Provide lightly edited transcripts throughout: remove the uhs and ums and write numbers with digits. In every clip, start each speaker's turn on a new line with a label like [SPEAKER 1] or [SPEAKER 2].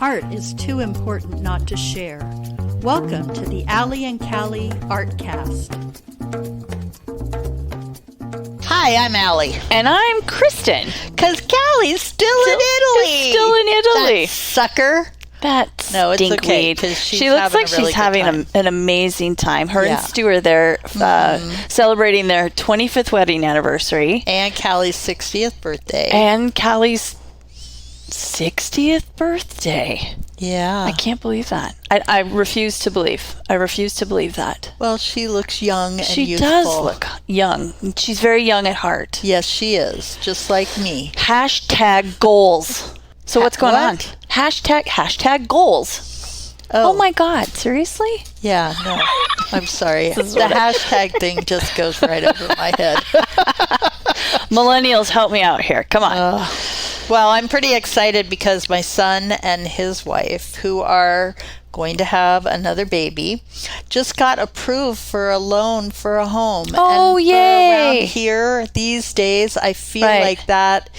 [SPEAKER 1] Art is too important not to share. Welcome to the Allie and Callie Artcast.
[SPEAKER 2] Hi, I'm Allie.
[SPEAKER 3] And I'm Kristen.
[SPEAKER 2] Because Callie's still in Italy.
[SPEAKER 3] Still in Italy.
[SPEAKER 2] That sucker.
[SPEAKER 3] That's
[SPEAKER 2] no, it's okay.
[SPEAKER 3] She looks like she's having an amazing time. Her and Stu are there celebrating their 25th wedding anniversary.
[SPEAKER 2] And Callie's 60th birthday.
[SPEAKER 3] And Callie's 60th birthday.
[SPEAKER 2] Yeah.
[SPEAKER 3] I can't believe that. I refuse to believe. I refuse to believe that.
[SPEAKER 2] Well, she looks young and
[SPEAKER 3] she
[SPEAKER 2] youthful.
[SPEAKER 3] She does look young. She's very young at heart.
[SPEAKER 2] Yes, she is. Just like me.
[SPEAKER 3] Hashtag goals. So what's going on? Hashtag goals. Oh my God. Seriously?
[SPEAKER 2] Yeah, no. I'm sorry. The hashtag thing just goes right over my head.
[SPEAKER 3] Millennials, help me out here. Come on.
[SPEAKER 2] Well, I'm pretty excited because my son and his wife, who are going to have another baby, just got approved for a loan for a home.
[SPEAKER 3] Oh,
[SPEAKER 2] and
[SPEAKER 3] yay.
[SPEAKER 2] Around here these days, I feel like that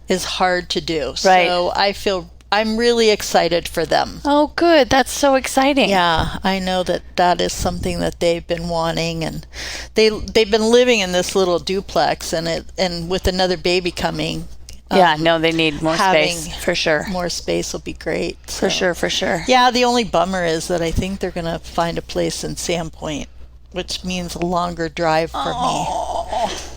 [SPEAKER 2] is hard to do.
[SPEAKER 3] Right.
[SPEAKER 2] So I'm really excited for them.
[SPEAKER 3] Oh, good. That's so exciting.
[SPEAKER 2] Yeah, I know that is something that they've been wanting, and they've been living in this little duplex, and with another baby coming.
[SPEAKER 3] They need more space for sure.
[SPEAKER 2] More space will be great. So.
[SPEAKER 3] For sure.
[SPEAKER 2] Yeah, the only bummer is that I think they're going to find a place in Sandpoint, which means a longer drive for me.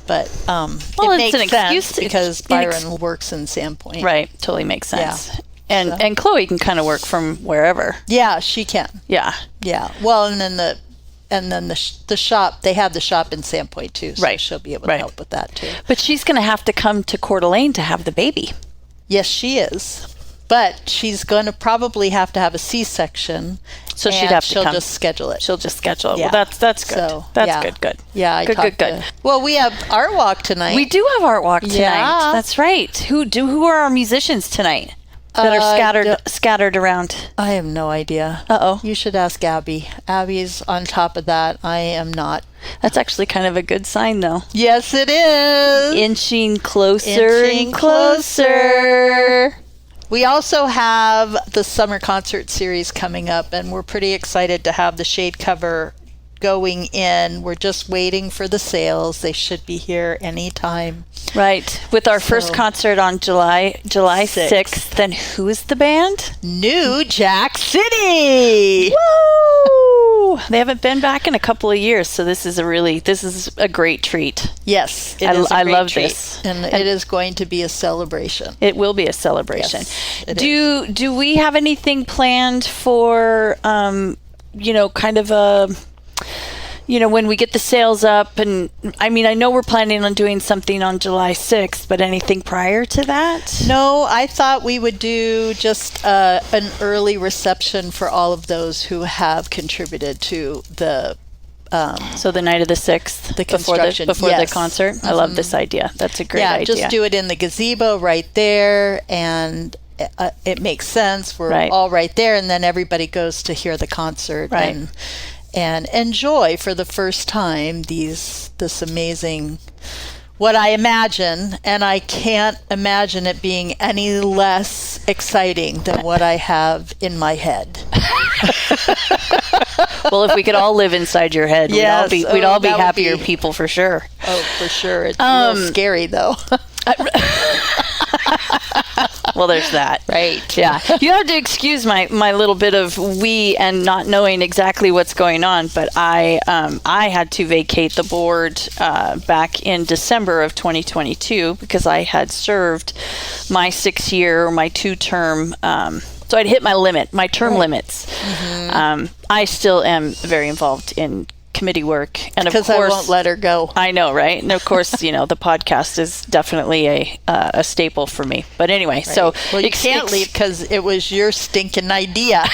[SPEAKER 2] But it makes an excuse because Byron works in Sandpoint.
[SPEAKER 3] Right, totally makes sense.
[SPEAKER 2] Yeah.
[SPEAKER 3] And Chloe can kind of work from wherever.
[SPEAKER 2] Yeah, she can.
[SPEAKER 3] Yeah.
[SPEAKER 2] Yeah. Well, and then the shop, they have the shop in Sandpoint too, so she'll be able to help with that too.
[SPEAKER 3] But she's going to have to come to Coeur d'Alene to have the baby.
[SPEAKER 2] Yes, she is. But she's going to probably have to have a C-section.
[SPEAKER 3] So she'll
[SPEAKER 2] just schedule it.
[SPEAKER 3] She'll just schedule it.
[SPEAKER 2] Yeah.
[SPEAKER 3] Well, that's good.
[SPEAKER 2] So,
[SPEAKER 3] that's good.
[SPEAKER 2] Yeah,
[SPEAKER 3] good.
[SPEAKER 2] Well, we have Art Walk tonight.
[SPEAKER 3] We do have Art Walk tonight.
[SPEAKER 2] Yeah.
[SPEAKER 3] That's right. Who are our musicians tonight? That are scattered around.
[SPEAKER 2] I have no idea.
[SPEAKER 3] Uh-oh.
[SPEAKER 2] You should ask Abby. Abby's on top of that. I am not.
[SPEAKER 3] That's actually kind of a good sign, though.
[SPEAKER 2] Yes, it is.
[SPEAKER 3] Inching closer and closer.
[SPEAKER 2] We also have the summer concert series coming up, and we're pretty excited to have the shade cover going in. We're just waiting for the sales. They should be here anytime.
[SPEAKER 3] Right. With our first concert on July 6th. Then who is the band?
[SPEAKER 2] New Jack City!
[SPEAKER 3] Woo! They haven't been back in a couple of years, so this is a great treat.
[SPEAKER 2] Yes,
[SPEAKER 3] I love this.
[SPEAKER 2] And it is going to be a celebration.
[SPEAKER 3] It will be a celebration.
[SPEAKER 2] Yes, it is.
[SPEAKER 3] Do we have anything planned for kind of a when we get the sales up? And I mean, I know we're planning on doing something on July 6th, but anything prior to that?
[SPEAKER 2] No, I thought we would do just an early reception for all of those who have contributed to the
[SPEAKER 3] so the night of the 6th,
[SPEAKER 2] the construction
[SPEAKER 3] before the concert. I love this idea. That's a great idea.
[SPEAKER 2] Just do it in the gazebo right there, and it makes sense. We're all right there, and then everybody goes to hear the concert and enjoy for the first time this amazing, what I imagine, and I can't imagine it being any less exciting than what I have in my head.
[SPEAKER 3] Well, if we could all live inside your head, we'd all be happier people for sure.
[SPEAKER 2] Oh, for sure. It's a little scary though.
[SPEAKER 3] Well, there's that.
[SPEAKER 2] Right.
[SPEAKER 3] Yeah. You have to excuse my little bit of and not knowing exactly what's going on, but I had to vacate the board back in December of 2022 because I had served my 6-year, my 2-term, so I'd hit my term limits. Mm-hmm. I still am very involved in committee work, and of course
[SPEAKER 2] I won't let her go.
[SPEAKER 3] I know, right? And of course, the podcast is definitely a staple for me. But anyway, so
[SPEAKER 2] you can't leave because it was your stinking idea.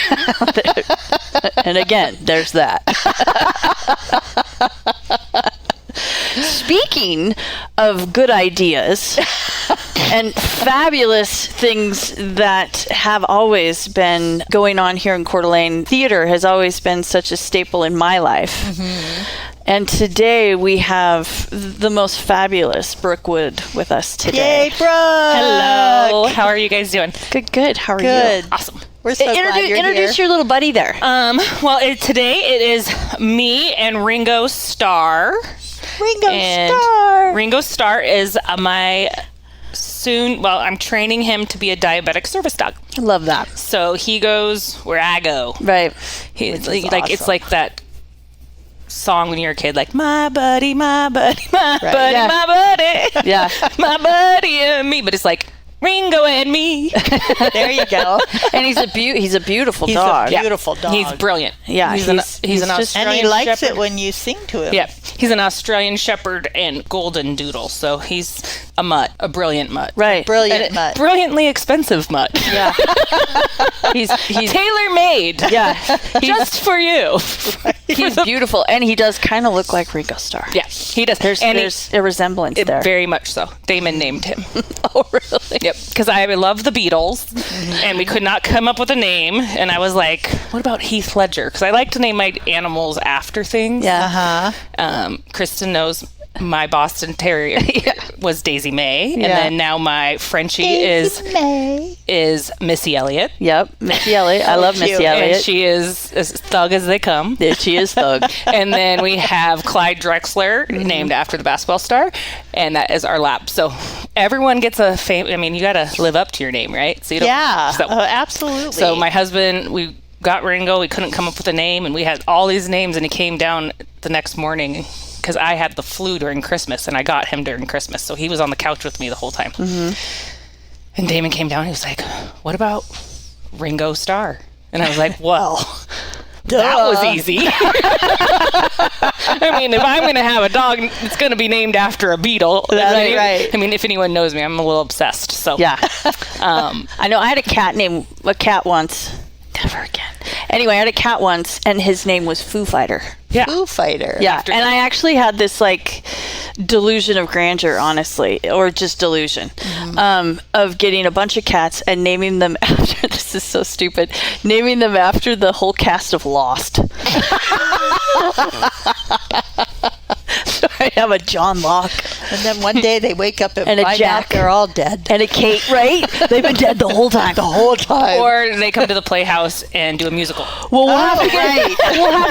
[SPEAKER 3] And again, there's that. Speaking of good ideas and fabulous things that have always been going on here in Coeur d'Alene, theater has always been such a staple in my life. Mm-hmm. And today we have the most fabulous Brooke Wood with us today.
[SPEAKER 2] Yay, Brooke!
[SPEAKER 4] Hello. How are you guys doing?
[SPEAKER 3] Good. How are you?
[SPEAKER 2] Good.
[SPEAKER 4] Awesome.
[SPEAKER 2] We're so glad you're
[SPEAKER 3] introduce
[SPEAKER 2] here.
[SPEAKER 3] your little buddy there.
[SPEAKER 4] Well, today it is me and Ringo Starr. Ringo Starr is my I'm training him to be a diabetic service dog.
[SPEAKER 3] I love that.
[SPEAKER 4] So he goes where I go.
[SPEAKER 3] Right.
[SPEAKER 4] He's like, it's like that song when you're a kid, like, my buddy, my buddy, my buddy,
[SPEAKER 3] yeah.
[SPEAKER 4] my buddy.
[SPEAKER 3] Yeah.
[SPEAKER 4] My buddy and me. But it's like, Ringo and me.
[SPEAKER 2] There you go.
[SPEAKER 3] And he's a beautiful
[SPEAKER 2] He's
[SPEAKER 3] dog.
[SPEAKER 2] a beautiful dog.
[SPEAKER 4] He's brilliant.
[SPEAKER 3] Yeah,
[SPEAKER 4] he's an Australian
[SPEAKER 2] and he likes
[SPEAKER 4] shepherd.
[SPEAKER 2] it when you sing to him.
[SPEAKER 4] Yeah, he's an Australian Shepherd and Golden Doodle, so he's a mutt, a brilliant mutt.
[SPEAKER 3] Right.
[SPEAKER 2] Brilliant mutt.
[SPEAKER 4] Brilliantly expensive mutt.
[SPEAKER 3] Yeah. he's
[SPEAKER 4] tailor-made.
[SPEAKER 3] Yeah.
[SPEAKER 4] Just for you.
[SPEAKER 3] He's beautiful, and he does kind of look like Ringo Starr.
[SPEAKER 4] Yeah, he does.
[SPEAKER 3] There's a resemblance there.
[SPEAKER 4] Very much so. Damon named him.
[SPEAKER 3] Oh, really?
[SPEAKER 4] Yep, because I love the Beatles, and we could not come up with a name, and I was like, what about Heath Ledger? Because I like to name my animals after things.
[SPEAKER 3] Yeah.
[SPEAKER 4] Kristen knows my Boston Terrier was Daisy May, and then now my Frenchie is Missy Elliott.
[SPEAKER 3] Yep, Missy Elliott. I love Missy Elliott.
[SPEAKER 4] And she is as thug as they come.
[SPEAKER 3] Yeah, she is thug.
[SPEAKER 4] And then we have Clyde Drexler, named after the basketball star, and that is our lap. So everyone gets a I mean, you got to live up to your name, right? So you don't,
[SPEAKER 2] absolutely.
[SPEAKER 4] So my husband, we got Ringo. We couldn't come up with a name, and we had all these names, and he came down the next morning because I had the flu during Christmas, and I got him during Christmas. So he was on the couch with me the whole time. And Damon came down. He was like, what about Ringo Starr? And I was like, well, that was easy. I mean, if I'm going to have a dog, it's going to be named after a Beatle.
[SPEAKER 3] That's right.
[SPEAKER 4] I mean, if anyone knows me, I'm a little obsessed. So
[SPEAKER 3] Yeah. I know I had a cat once. Never again. Anyway, I had a cat once, and his name was Foo Fighter.
[SPEAKER 4] Yeah.
[SPEAKER 2] Foo Fighter.
[SPEAKER 3] Yeah, and I actually had this like delusion of grandeur, honestly, or just delusion of getting a bunch of cats and naming them after. This is so stupid. Naming them after the whole cast of Lost. So I have a John Locke.
[SPEAKER 2] And then one day they wake up and
[SPEAKER 3] And a
[SPEAKER 2] find
[SPEAKER 3] Jack.
[SPEAKER 2] out they're all dead.
[SPEAKER 3] And a Kate, right? They've been dead the whole time.
[SPEAKER 2] The whole time.
[SPEAKER 4] Or they come to the Playhouse and do a musical.
[SPEAKER 3] Well, we'll have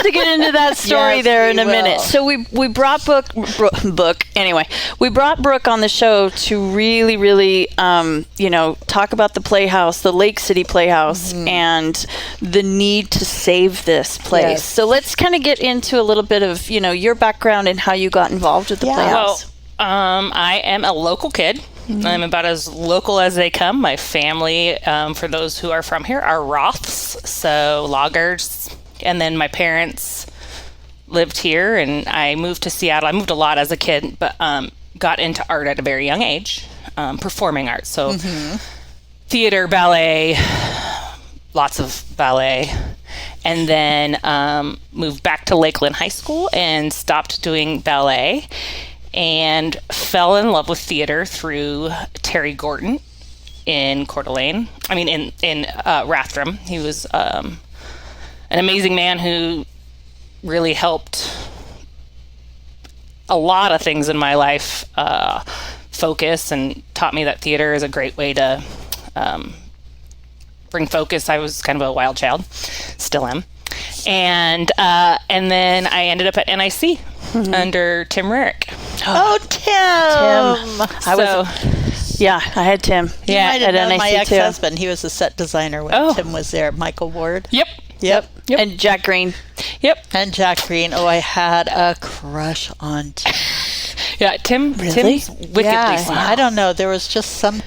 [SPEAKER 3] to get into that story
[SPEAKER 2] Yes,
[SPEAKER 3] there in
[SPEAKER 2] we
[SPEAKER 3] a minute.
[SPEAKER 2] will.
[SPEAKER 3] So we brought Brooke. Anyway, we brought Brooke on the show to really, talk about the Playhouse, the Lake City Playhouse, and the need to save this place.
[SPEAKER 2] Yes.
[SPEAKER 3] So let's kind of get into a little bit of your background and how you got involved with the Playhouse.
[SPEAKER 4] Well, I am a local kid. I'm about as local as they come. My family, for those who are from here, are Roths, so loggers. And then my parents lived here, and I moved to Seattle. I moved a lot as a kid, but got into art at a very young age, performing arts. So theater, ballet, lots of ballet. And then moved back to Lakeland High School and stopped doing ballet and fell in love with theater through Terry Gorton in Coeur d'Alene. I mean, in Rathdrum. He was an amazing man who really helped a lot of things in my life focus and taught me that theater is a great way to bring focus. I was kind of a wild child, still am. And then I ended up at NIC under Tim Rarick.
[SPEAKER 2] Oh, Tim!
[SPEAKER 3] I had Tim.
[SPEAKER 2] You might have known
[SPEAKER 3] NIC
[SPEAKER 2] my
[SPEAKER 3] too.
[SPEAKER 2] ex-husband. He was a set designer when Tim was there. Michael Ward.
[SPEAKER 4] Yep.
[SPEAKER 3] And Jack Green.
[SPEAKER 4] Yep.
[SPEAKER 2] And Jack Green. Oh, I had a crush on Tim.
[SPEAKER 4] Yeah, Tim's wickedly smart.
[SPEAKER 2] I don't know. There was just some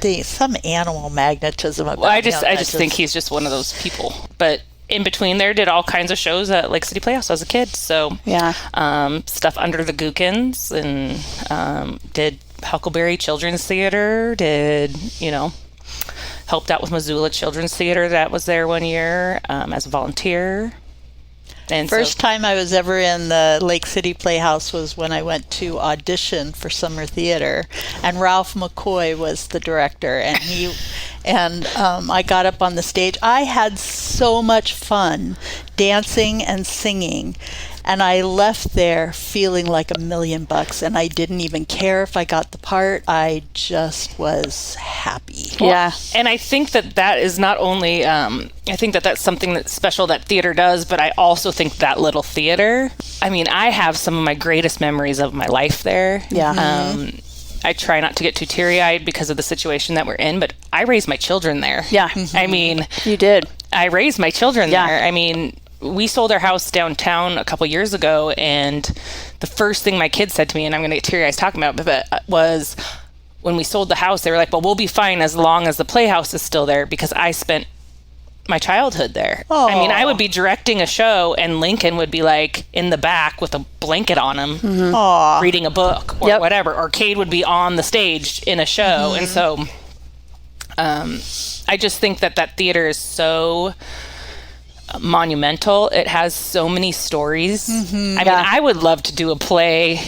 [SPEAKER 2] animal magnetism about him.
[SPEAKER 4] I just think he's just one of those people. But in between there, did all kinds of shows at Lake City Playhouse as a kid. So stuff under the Gookins, and did Huckleberry Children's Theater. Helped out with Missoula Children's Theater. That was there one year as a volunteer. And
[SPEAKER 2] First time I was ever in the Lake City Playhouse was when I went to audition for summer theater, and Ralph McCoy was the director, and I got up on the stage. I had so much fun dancing and singing, And I left there feeling like $1 million, and I didn't even care if I got the part. I just was happy.
[SPEAKER 3] Yeah.
[SPEAKER 4] And I think that is not only, I think that's something that's special that theater does, but I also think that little theater, I mean, I have some of my greatest memories of my life there.
[SPEAKER 3] Yeah.
[SPEAKER 4] I try not to get too teary-eyed because of the situation that we're in, but I raised my children there.
[SPEAKER 3] Yeah.
[SPEAKER 4] I mean...
[SPEAKER 3] You did.
[SPEAKER 4] I raised my children there. I mean, we sold our house downtown a couple years ago, and the first thing my kids said to me, and I'm going to get teary-eyed talking about it, but was when we sold the house, they were like, well, we'll be fine as long as the Playhouse is still there because I spent my childhood there.
[SPEAKER 2] Aww.
[SPEAKER 4] I mean, I would be directing a show and Lincoln would be like in the back with a blanket on him reading a book or whatever, or Cade would be on the stage in a show. And so I just think that theater is so monumental. It has so many stories. I mean, I would love to do a play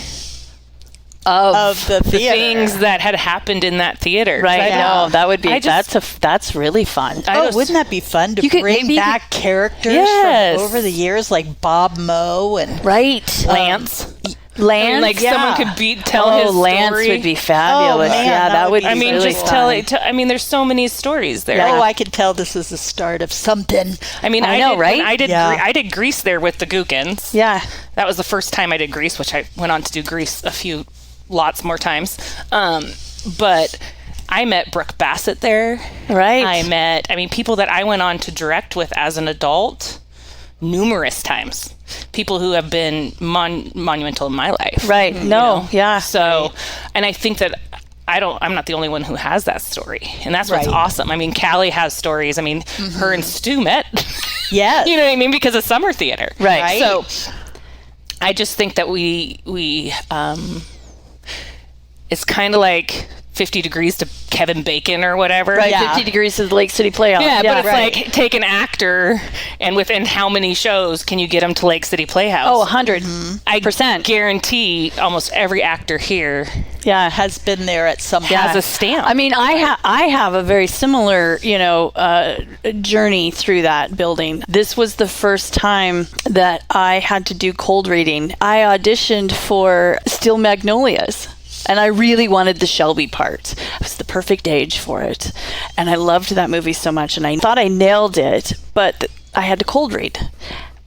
[SPEAKER 4] of the things that had happened in that theater.
[SPEAKER 3] Right. No, that would be, that's really fun.
[SPEAKER 2] Wouldn't that be fun to bring back characters from over the years, like Bob Moe and
[SPEAKER 4] Lance.
[SPEAKER 3] Lance,
[SPEAKER 4] like someone could tell his story.
[SPEAKER 3] Lance would be fabulous.
[SPEAKER 2] Man,
[SPEAKER 3] that would be
[SPEAKER 4] I mean,
[SPEAKER 3] really
[SPEAKER 4] just
[SPEAKER 3] fun.
[SPEAKER 4] I mean, there's so many stories there.
[SPEAKER 2] Oh, I could tell this is the start of something.
[SPEAKER 4] I mean,
[SPEAKER 3] I know, right?
[SPEAKER 4] I did Grease there with the Gookins.
[SPEAKER 3] Yeah,
[SPEAKER 4] that was the first time I did Grease, which I went on to do Grease lots more times. But I met Brooke Bassett there.
[SPEAKER 3] Right.
[SPEAKER 4] I met people that I went on to direct with as an adult numerous times. People who have been monumental in my life.
[SPEAKER 3] Right. Yeah.
[SPEAKER 4] So, and I think that I'm not the only one who has that story. And that's what's awesome. I mean, Callie has stories. I mean, her and Stu met.
[SPEAKER 2] Yes.
[SPEAKER 4] You know what I mean? Because of summer theater.
[SPEAKER 3] Right.
[SPEAKER 4] So I just think that we it's kind of like 50 Degrees to Kevin Bacon or whatever.
[SPEAKER 3] Right, 50 Degrees to the Lake City Playhouse.
[SPEAKER 4] Yeah, but it's like take an actor and within how many shows can you get him to Lake City Playhouse?
[SPEAKER 3] Oh, 100%.
[SPEAKER 4] I guarantee almost every actor here
[SPEAKER 2] has been there at some point.
[SPEAKER 4] Has a stamp.
[SPEAKER 3] I mean, I have a very similar, journey through that building. This was the first time that I had to do cold reading. I auditioned for Steel Magnolias. And I really wanted the Shelby part. I was the perfect age for it. And I loved that movie so much. And I thought I nailed it, but I had to cold read.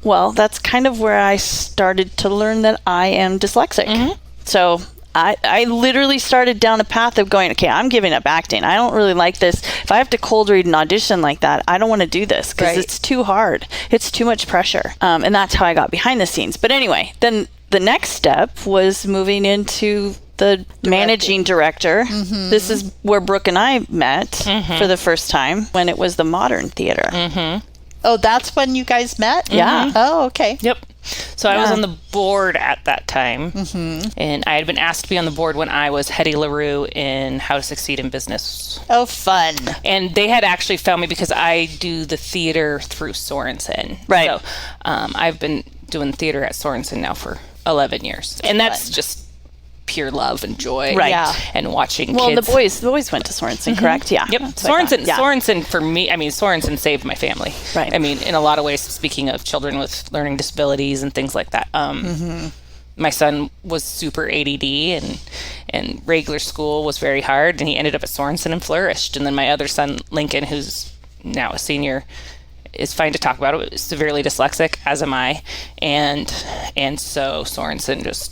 [SPEAKER 3] Well, that's kind of where I started to learn that I am dyslexic. So I literally started down a path of going, okay, I'm giving up acting. I don't really like this. If I have to cold read an audition like that, I don't want to do this because it's too hard. It's too much pressure. And that's how I got behind the scenes. But anyway, then the next step was moving into the managing director. This is where Brooke and I met for the first time when it was the Modern Theater.
[SPEAKER 2] Oh, that's when you guys met?
[SPEAKER 3] Yeah.
[SPEAKER 2] Oh, okay.
[SPEAKER 4] Yep. So I was on the board at that time, and I had been asked to be on the board when I was Hetty LaRue in How to Succeed in Business.
[SPEAKER 2] Oh, fun.
[SPEAKER 4] And they had actually found me because I do the theater through Sorensen.
[SPEAKER 3] Right.
[SPEAKER 4] So I've been doing theater at Sorensen now for 11 years. And that's just pure love and joy, and watching kids.
[SPEAKER 3] Well, the boys went to Sorensen, correct? Yeah.
[SPEAKER 4] Yep. Sorensen for me, Sorensen saved my family.
[SPEAKER 3] Right.
[SPEAKER 4] I mean, in a lot of ways, speaking of children with learning disabilities and things like that. My son was super ADD and regular school was very hard, and he ended up at Sorensen and flourished. And then my other son, Lincoln, who's now a senior, is fine to talk about it, severely dyslexic, as am I. And so Sorensen, just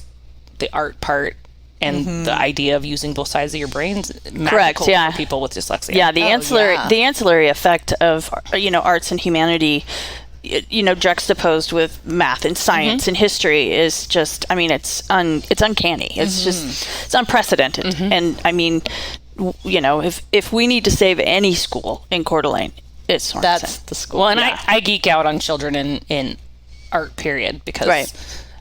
[SPEAKER 4] the art part and the idea of using both sides of your brains, magical for people with dyslexia.
[SPEAKER 3] Yeah, the ancillary effect of arts and humanity, juxtaposed with math and science and history is just, I mean, it's uncanny. It's just, it's unprecedented. And I mean, if we need to save any school in Coeur d'Alene, it's Sorensen.
[SPEAKER 2] That's the school.
[SPEAKER 4] Well, and I geek out on children in art, period, because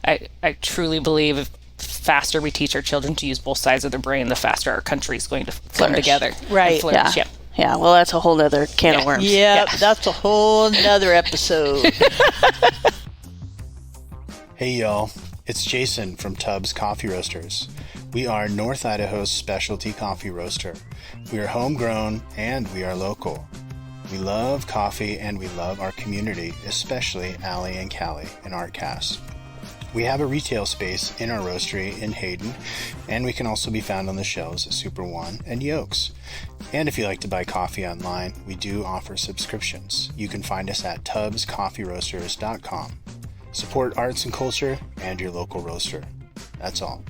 [SPEAKER 4] I truly believe if faster we teach our children to use both sides of their brain, the faster our country is going to come together.
[SPEAKER 2] Right.
[SPEAKER 4] Flourish.
[SPEAKER 3] Yeah. Yeah, well, that's a whole other can of worms.
[SPEAKER 2] Yep, that's a whole nother episode.
[SPEAKER 5] Hey, y'all. It's Jason from Tubbs Coffee Roasters. We are North Idaho's specialty coffee roaster. We are homegrown and we are local. We love coffee and we love our community, especially Allie and Callie in ArtCast. We have a retail space in our roastery in Hayden, and we can also be found on the shelves at Super One and Yolks. And if you like to buy coffee online, we do offer subscriptions. You can find us at tubscoffeeroasters.com. Support arts and culture and your local roaster. That's all.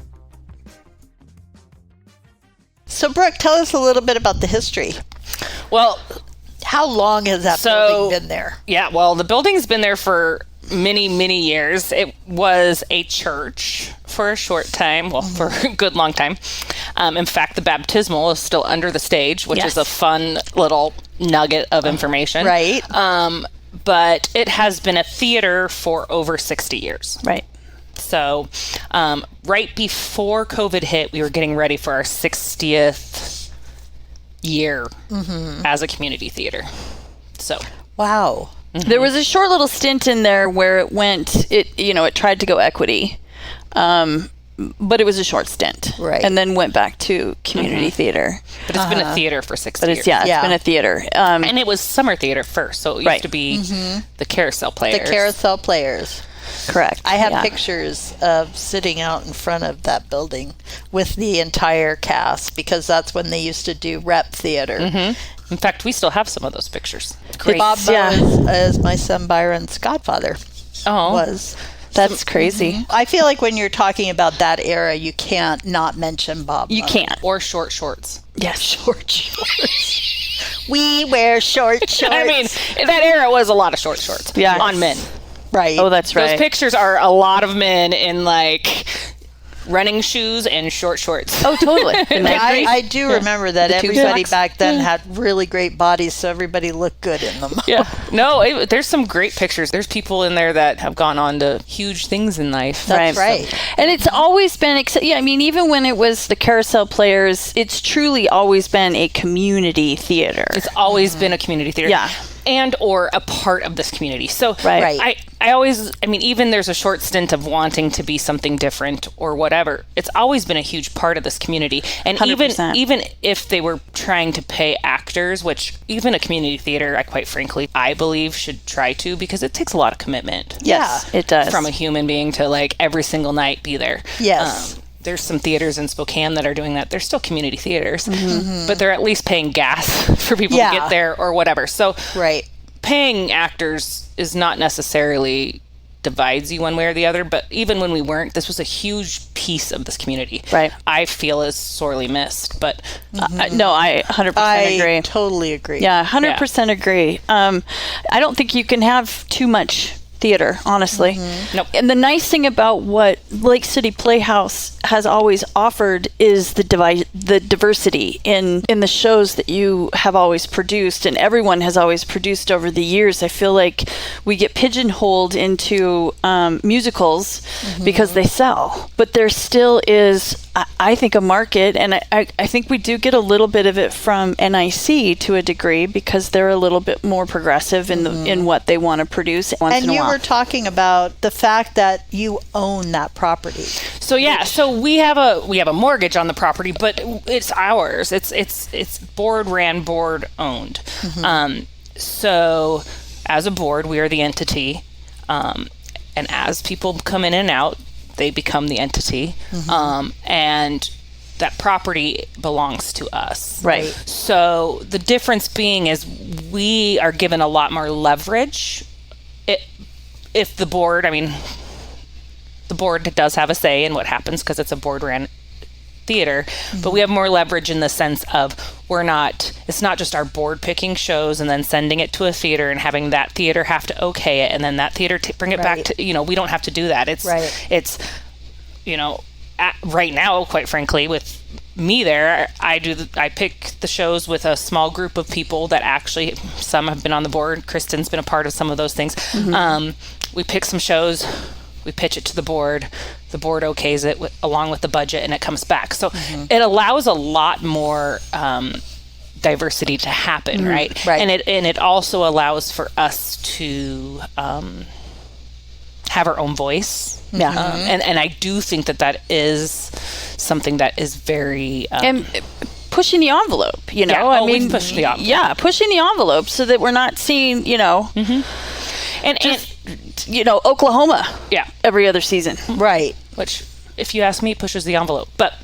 [SPEAKER 2] So, Brooke, tell us a little bit about the history.
[SPEAKER 4] Well,
[SPEAKER 2] how long has that building been there?
[SPEAKER 4] Yeah, well, the building's been there for many, many years. It was a church for a short time, well, for a good long time. In fact, the baptismal is still under the stage, which is a fun little nugget of information.
[SPEAKER 2] Right.
[SPEAKER 4] But it has been a theater for over 60 years.
[SPEAKER 3] Right.
[SPEAKER 4] So right before COVID hit, we were getting ready for our 60th year as a community theater. So.
[SPEAKER 2] Wow.
[SPEAKER 3] Mm-hmm. There was a short little stint in there where it tried to go equity, but it was a short stint,
[SPEAKER 2] right?
[SPEAKER 3] And then went back to community theater.
[SPEAKER 4] But it's been a theater for 60 years.
[SPEAKER 3] It's been a theater,
[SPEAKER 4] and it was summer theater first, so it used to be the carousel players.
[SPEAKER 2] The carousel players.
[SPEAKER 3] Correct.
[SPEAKER 2] I have pictures of sitting out in front of that building with the entire cast because that's when they used to do rep theater.
[SPEAKER 4] In fact, we still have some of those pictures.
[SPEAKER 2] Great. Bob is my son Byron's godfather. Was.
[SPEAKER 3] That's crazy.
[SPEAKER 2] I feel like when you're talking about that era, you can't not mention Bob.
[SPEAKER 3] You can't.
[SPEAKER 4] Or short shorts.
[SPEAKER 3] Yes,
[SPEAKER 2] short shorts. We wear short shorts.
[SPEAKER 4] I mean, that era was a lot of short shorts on men.
[SPEAKER 2] Right.
[SPEAKER 3] Oh, that's right.
[SPEAKER 4] Those pictures are a lot of men in like running shoes and short shorts.
[SPEAKER 3] Oh, totally.
[SPEAKER 2] I do remember that everybody back then had really great bodies, so everybody looked good in them.
[SPEAKER 4] Yeah. No, there's some great pictures. There's people in there that have gone on to huge things in life.
[SPEAKER 2] That's right.
[SPEAKER 3] So. And it's always been, even when it was the carousel players, it's truly always been a community theater.
[SPEAKER 4] It's always been a community theater.
[SPEAKER 3] Yeah.
[SPEAKER 4] And or a part of this community. So
[SPEAKER 2] right.
[SPEAKER 4] Even there's a short stint of wanting to be something different or whatever. It's always been a huge part of this community. And
[SPEAKER 3] 100%.
[SPEAKER 4] even if they were trying to pay actors, which even a community theater, I believe should try to, because it takes a lot of commitment.
[SPEAKER 3] Yes, it does.
[SPEAKER 4] From a human being to like every single night be there.
[SPEAKER 2] Yes.
[SPEAKER 4] There's some theaters in Spokane that are doing that. They're still community theaters, but they're at least paying gas for people to get there or whatever. So paying actors is not necessarily divides you one way or the other, but even when we weren't, this was a huge piece of this community.
[SPEAKER 3] Right.
[SPEAKER 4] I feel is sorely missed, but
[SPEAKER 3] no, I 100% agree.
[SPEAKER 2] I totally agree.
[SPEAKER 3] Yeah, 100% agree. I don't think you can have too much theater, honestly.
[SPEAKER 4] Nope.
[SPEAKER 3] And the nice thing about what Lake City Playhouse has always offered is the diversity in the shows that you have always produced, and everyone has always produced over the years. I feel like we get pigeonholed into musicals because they sell, but there still is, I think, a market, and I think we do get a little bit of it from NIC to a degree because they're a little bit more progressive in what they want to produce once in a while.
[SPEAKER 2] We're talking about the fact that you own that property.
[SPEAKER 4] So we have a mortgage on the property, but it's ours. It's board ran, board owned. So as a board, we are the entity, and as people come in and out, they become the entity, and that property belongs to us.
[SPEAKER 3] Right.
[SPEAKER 4] So the difference being is we are given a lot more leverage. If the board, the board does have a say in what happens because it's a board ran theater, but we have more leverage in the sense of it's not just our board picking shows and then sending it to a theater and having that theater have to okay it and then that theater bring it back to, we don't have to do that. It's right now, quite frankly, with me there, I pick the shows with a small group of people that actually, some have been on the board. Kristen's been a part of some of those things. We pick some shows, we pitch it to the board okays it along with the budget, and it comes back. So it allows a lot more diversity to happen, right? And it also allows for us to have our own voice. And I do think that is something that is very
[SPEAKER 3] and pushing the envelope,
[SPEAKER 4] we've pushed the envelope.
[SPEAKER 3] pushing the envelope so that we're not seeing, Oklahoma.
[SPEAKER 4] Yeah.
[SPEAKER 3] Every other season.
[SPEAKER 2] Right.
[SPEAKER 4] Which, if you ask me, pushes the envelope. But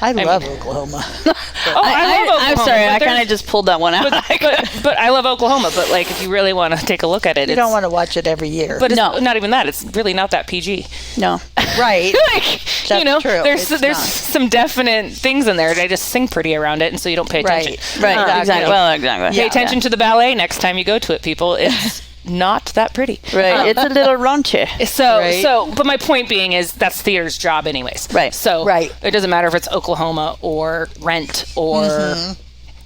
[SPEAKER 2] I love Oklahoma.
[SPEAKER 4] I love Oklahoma.
[SPEAKER 3] I'm sorry, I kind of just pulled that one out.
[SPEAKER 4] But I love Oklahoma. But like, if you really want to take a look at it,
[SPEAKER 2] You don't want to watch it every year.
[SPEAKER 4] But it's not even that. It's really not that PG.
[SPEAKER 3] No.
[SPEAKER 2] Right.
[SPEAKER 4] That's
[SPEAKER 2] true.
[SPEAKER 4] There's some definite things in there. They just sing pretty around it, and so you don't pay attention.
[SPEAKER 3] Right. Exactly. Well, exactly.
[SPEAKER 4] Pay attention to the ballet next time you go to it, people. It's not that pretty.
[SPEAKER 3] Right. It's a little raunchy.
[SPEAKER 4] But my point being is that's theater's job anyways.
[SPEAKER 3] Right.
[SPEAKER 4] So it doesn't matter if it's Oklahoma or Rent or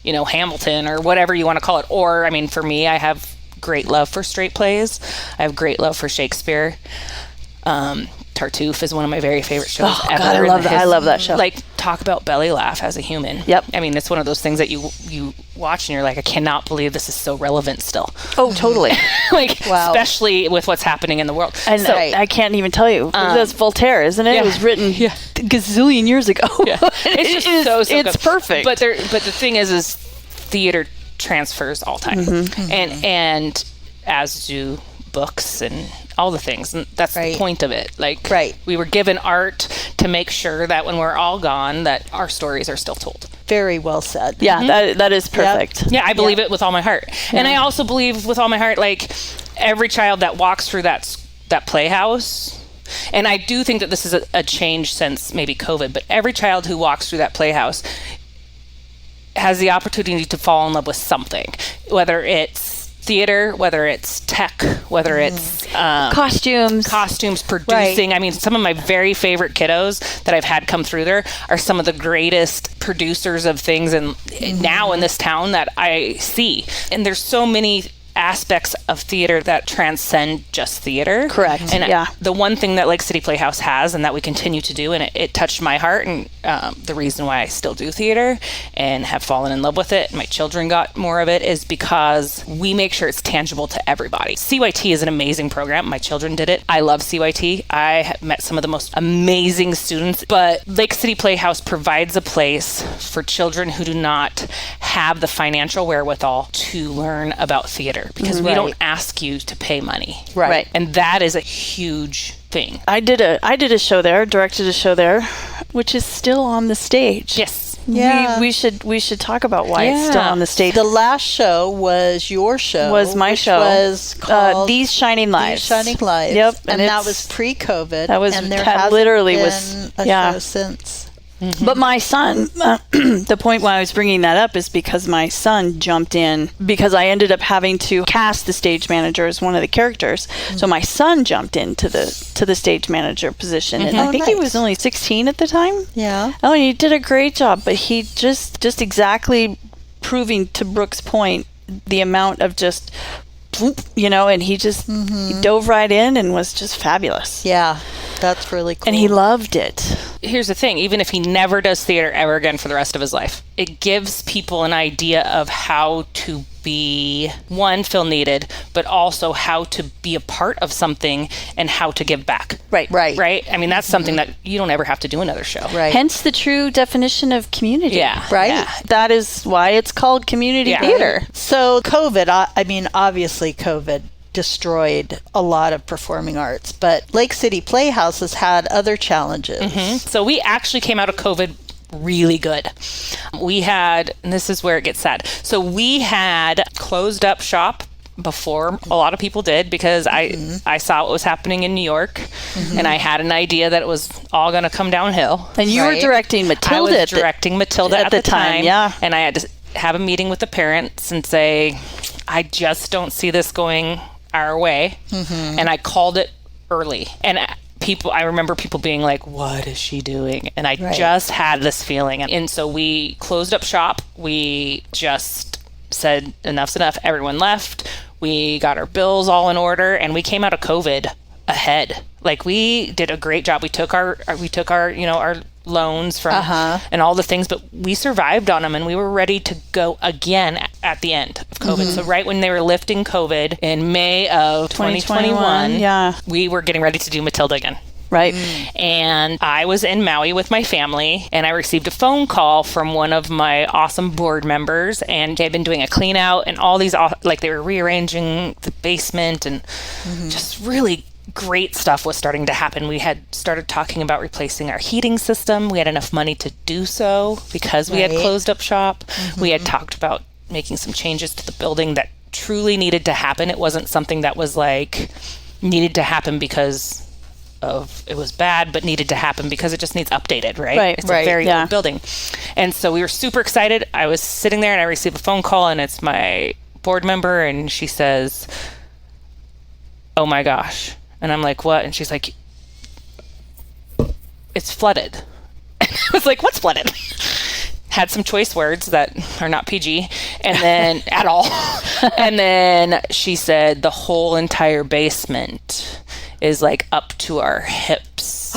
[SPEAKER 4] Hamilton or whatever you want to call it. Or, I mean, for me, I have great love for straight plays. I have great love for Shakespeare. Tartuffe is one of my very favorite shows ever.
[SPEAKER 3] God, I love that. I love that show.
[SPEAKER 4] Like, talk about belly laugh as a human.
[SPEAKER 3] Yep.
[SPEAKER 4] I mean, it's one of those things that you watch and you're like, I cannot believe this is so relevant still.
[SPEAKER 3] Oh, totally.
[SPEAKER 4] Especially with what's happening in the world.
[SPEAKER 3] And so, I can't even tell you. That's Voltaire, isn't it? It was written a gazillion years ago. Yeah.
[SPEAKER 4] It's just so
[SPEAKER 3] it's
[SPEAKER 4] good.
[SPEAKER 3] perfect.
[SPEAKER 4] But the thing is theater transfers all time. And as do books and all the things, and that's the point of it. Like, we were given art to make sure that when we're all gone, that our stories are still told.
[SPEAKER 2] Very well said.
[SPEAKER 3] Yeah, that is perfect.
[SPEAKER 4] Yeah, I believe it with all my heart. And I also believe with all my heart, like, every child that walks through that playhouse, and I do think that this is a change since maybe COVID, but every child who walks through that playhouse has the opportunity to fall in love with something, whether it's theater, whether it's tech, whether it's
[SPEAKER 3] costumes,
[SPEAKER 4] producing. I mean, some of my very favorite kiddos that I've had come through there are some of the greatest producers of things and now in this town that I see. And there's so many aspects of theater that transcend just theater.
[SPEAKER 3] Correct.
[SPEAKER 4] And the one thing that Lake City Playhouse has and that we continue to do, and it touched my heart, and the reason why I still do theater and have fallen in love with it, my children got more of it, is because we make sure it's tangible to everybody. CYT is an amazing program. My children did it. I love CYT. I have met some of the most amazing students, but Lake City Playhouse provides a place for children who do not have the financial wherewithal to learn about theater. Because we don't ask you to pay money.
[SPEAKER 3] Right.
[SPEAKER 4] And that is a huge thing.
[SPEAKER 3] I did a show there, directed a show there, which is still on the stage.
[SPEAKER 4] Yes.
[SPEAKER 2] Yeah.
[SPEAKER 3] We should talk about why it's still on the stage.
[SPEAKER 2] The last show was your show.
[SPEAKER 3] Was my show.
[SPEAKER 2] Was called
[SPEAKER 3] These Shining Lives.
[SPEAKER 2] These Shining Lives.
[SPEAKER 3] Yep.
[SPEAKER 2] And that was pre-COVID.
[SPEAKER 3] That was,
[SPEAKER 2] and there
[SPEAKER 3] that
[SPEAKER 2] hasn't
[SPEAKER 3] literally
[SPEAKER 2] been
[SPEAKER 3] was
[SPEAKER 2] a show since.
[SPEAKER 3] But my son, the point why I was bringing that up is because my son jumped in, because I ended up having to cast the stage manager as one of the characters. So my son jumped into the stage manager position, and I think he was only 16 at the time.
[SPEAKER 2] Yeah.
[SPEAKER 3] Oh, and he did a great job, but he just exactly proving to Brooke's point the amount of just, and he just he dove right in and was just fabulous.
[SPEAKER 2] Yeah, that's really cool.
[SPEAKER 3] And he loved it.
[SPEAKER 4] Here's the thing, even if he never does theater ever again for the rest of his life, it gives people an idea of how to be, one, feel needed, but also how to be a part of something and how to give back.
[SPEAKER 3] Right.
[SPEAKER 4] I mean, that's something that you don't ever have to do another show.
[SPEAKER 2] Right.
[SPEAKER 3] Hence the true definition of community.
[SPEAKER 4] Yeah.
[SPEAKER 2] Right.
[SPEAKER 4] Yeah.
[SPEAKER 3] That is why it's called community theater.
[SPEAKER 2] So COVID, I mean, obviously COVID destroyed a lot of performing arts, but Lake City Playhouse has had other challenges.
[SPEAKER 4] So we actually came out of COVID really good. We had, and this is where it gets sad. So we had closed up shop before a lot of people did, because I saw what was happening in New York, and I had an idea that it was all going to come downhill.
[SPEAKER 3] And you were directing Matilda.
[SPEAKER 4] I was directing Matilda at the time.
[SPEAKER 3] Yeah.
[SPEAKER 4] And I had to have a meeting with the parents and say, I just don't see this going our way. And I called it early. And I remember people being like, what is she doing? And I just had this feeling. And so we closed up shop. We just said, enough's enough. Everyone left. We got our bills all in order, and we came out of COVID ahead. Like, we did a great job. We took our our loans from and all the things, but we survived on them, and we were ready to go again at the end of COVID. So right when they were lifting COVID in May of 2021,
[SPEAKER 3] yeah,
[SPEAKER 4] we were getting ready to do Matilda again.
[SPEAKER 3] Right.
[SPEAKER 4] And I was in Maui with my family, and I received a phone call from one of my awesome board members, and they had been doing a clean out and all these, like they were rearranging the basement, and just really great stuff was starting to happen. We had started talking about replacing our heating system. We had enough money to do so because we had closed up shop. We had talked about making some changes to the building that truly needed to happen. It wasn't something that was like needed to happen because of it was bad, but needed to happen because it just needs updated, right? It's a very old building. And so we were super excited. I was sitting there and I received a phone call, and it's my board member, and she says, "Oh my gosh." And I'm like, "What?" And she's like, "It's flooded." And I was like, "What's flooded?" Had some choice words that are not PG, and then at all. And then she said the whole entire basement is like up to our hips.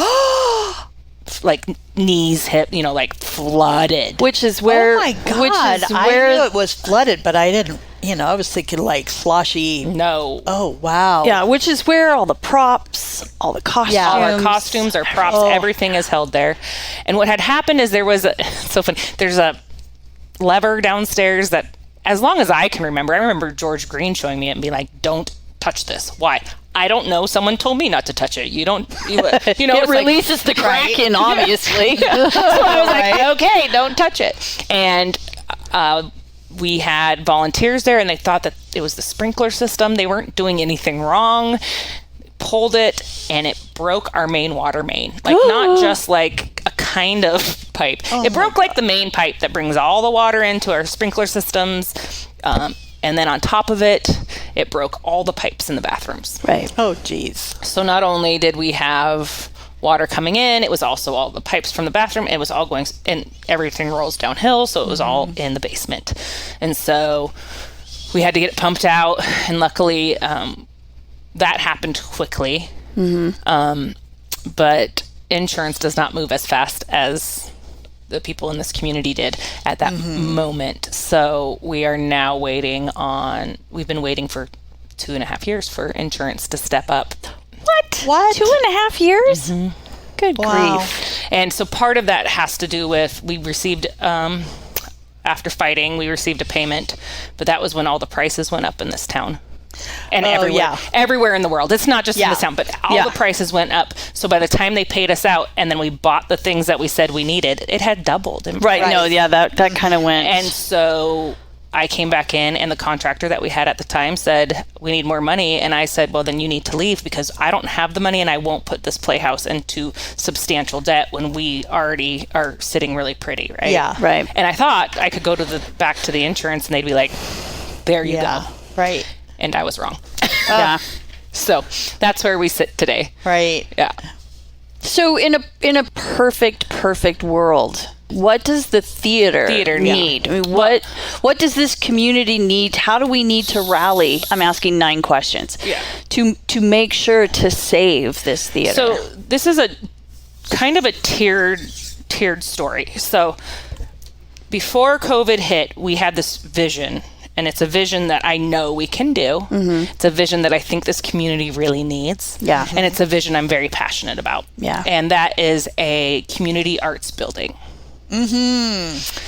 [SPEAKER 4] Like knees, hip, like flooded.
[SPEAKER 2] Which is where, oh my God, I knew it was flooded, but I didn't, I was thinking like sloshy.
[SPEAKER 4] No.
[SPEAKER 2] Oh, wow.
[SPEAKER 3] Yeah, which is where all the props, all the costumes.
[SPEAKER 4] All our costumes, our props, everything is held there. And what had happened is there's a lever downstairs that, as long as I can remember, I remember George Green showing me it and being like, "Don't touch this." Why? I don't know. Someone told me not to touch it. It
[SPEAKER 3] releases the Kraken, obviously.
[SPEAKER 4] So I was like, okay, don't touch it. And we had volunteers there, and they thought that it was the sprinkler system. They weren't doing anything wrong. Pulled it, and it broke our main water main. Like, not just like a kind of pipe. It broke like the main pipe that brings all the water into our sprinkler systems. And then on top of it, it broke all the pipes in the bathrooms.
[SPEAKER 3] Right.
[SPEAKER 2] Oh, geez.
[SPEAKER 4] So not only did we have water coming in, it was also all the pipes from the bathroom. It was all going, and everything rolls downhill, so it was all in the basement. And so we had to get it pumped out, and luckily that happened quickly. But insurance does not move as fast as the people in this community did at that moment. So we are now we've been waiting for 2.5 years for insurance to step up.
[SPEAKER 3] What? 2.5 years? Good grief.
[SPEAKER 4] And so part of that has to do with, we received, after fighting, we received a payment, but that was when all the prices went up in this town. And everywhere in the world. It's not just in this town, but all the prices went up. So by the time they paid us out, and then we bought the things that we said we needed, it had doubled in price.
[SPEAKER 3] No, that kind of went.
[SPEAKER 4] And so I came back in, and the contractor that we had at the time said, "We need more money." And I said, "Well, then you need to leave, because I don't have the money, and I won't put this playhouse into substantial debt when we already are sitting really pretty, right?"
[SPEAKER 3] Yeah, right.
[SPEAKER 4] And I thought I could go back to the insurance, and they'd be like, "There you go."
[SPEAKER 2] Right.
[SPEAKER 4] And I was wrong. So that's where we sit today.
[SPEAKER 2] Right.
[SPEAKER 4] Yeah.
[SPEAKER 3] So in a perfect world, what does the theater need? I mean, what does this community need? How do we need to rally? I'm asking 9 questions.
[SPEAKER 4] Yeah.
[SPEAKER 3] To make sure to save this theater.
[SPEAKER 4] So this is a kind of a tiered story. So before COVID hit, we had this vision. And it's a vision that I know we can do. It's a vision that I think this community really needs.
[SPEAKER 3] Yeah.
[SPEAKER 4] And it's a vision I'm very passionate about.
[SPEAKER 3] Yeah.
[SPEAKER 4] And that is a community arts building.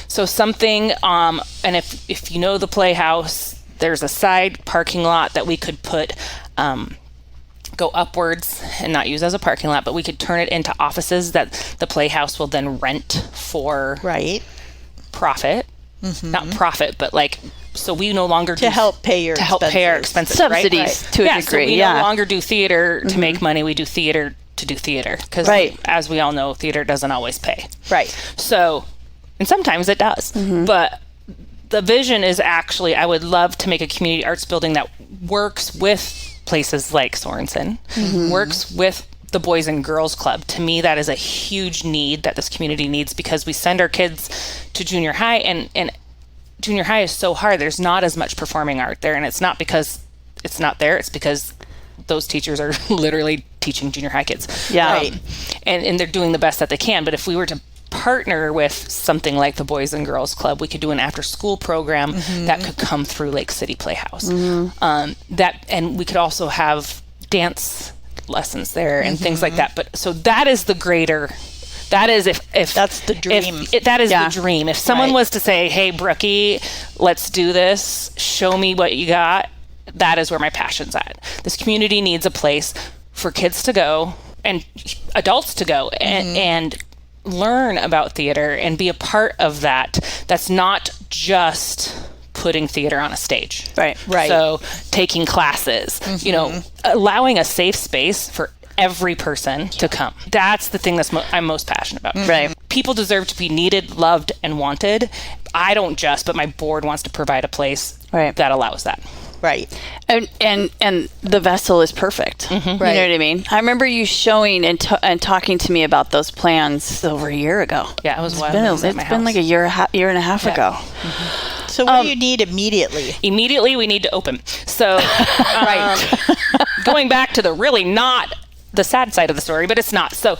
[SPEAKER 4] So something, and if you know the Playhouse, there's a side parking lot that we could put, go upwards and not use as a parking lot, but we could turn it into offices that the Playhouse will then rent for profit. Not profit, but like, so we no longer
[SPEAKER 2] help pay our expenses,
[SPEAKER 3] subsidies,
[SPEAKER 2] right?
[SPEAKER 3] to a degree.
[SPEAKER 4] So we no longer do theater to make money. We do theater to do theater, because as we all know, theater doesn't always pay.
[SPEAKER 2] Right.
[SPEAKER 4] So, and sometimes it does, but the vision is actually, I would love to make a community arts building that works with places like Sorensen, works with the Boys and Girls Club. To me, that is a huge need that this community needs, because we send our kids to junior high, and junior high is so hard. There's not as much performing art there, and it's not because it's not there. It's because those teachers are literally teaching junior high kids.
[SPEAKER 3] Yeah.
[SPEAKER 4] And they're doing the best that they can. But if we were to partner with something like the Boys and Girls Club, we could do an after-school program that could come through Lake City Playhouse. And we could also have dance lessons there and things like that. But so that is the greater. That is if
[SPEAKER 2] that's the dream.
[SPEAKER 4] That is the dream. If someone was to say, "Hey, Brookie, let's do this. Show me what you got." That is where my passion's at. This community needs a place for kids to go and adults to go and learn about theater and be a part of that. That's not just putting theater on a stage.
[SPEAKER 2] Right.
[SPEAKER 4] So taking classes, allowing a safe space for every person to come. That's the thing I'm most passionate about.
[SPEAKER 3] Right.
[SPEAKER 4] People deserve to be needed, loved, and wanted. I don't just, but my board wants to provide a place that allows that.
[SPEAKER 2] Right.
[SPEAKER 3] And the vessel is perfect.
[SPEAKER 2] Right.
[SPEAKER 3] You know what I mean? I remember you showing and talking to me about those plans over a year ago.
[SPEAKER 4] Yeah, it was
[SPEAKER 3] It's been like a year and a half ago.
[SPEAKER 2] So what do you need immediately?
[SPEAKER 4] Immediately, we need to open. So going back to the really not the sad side of the story, but it's not. So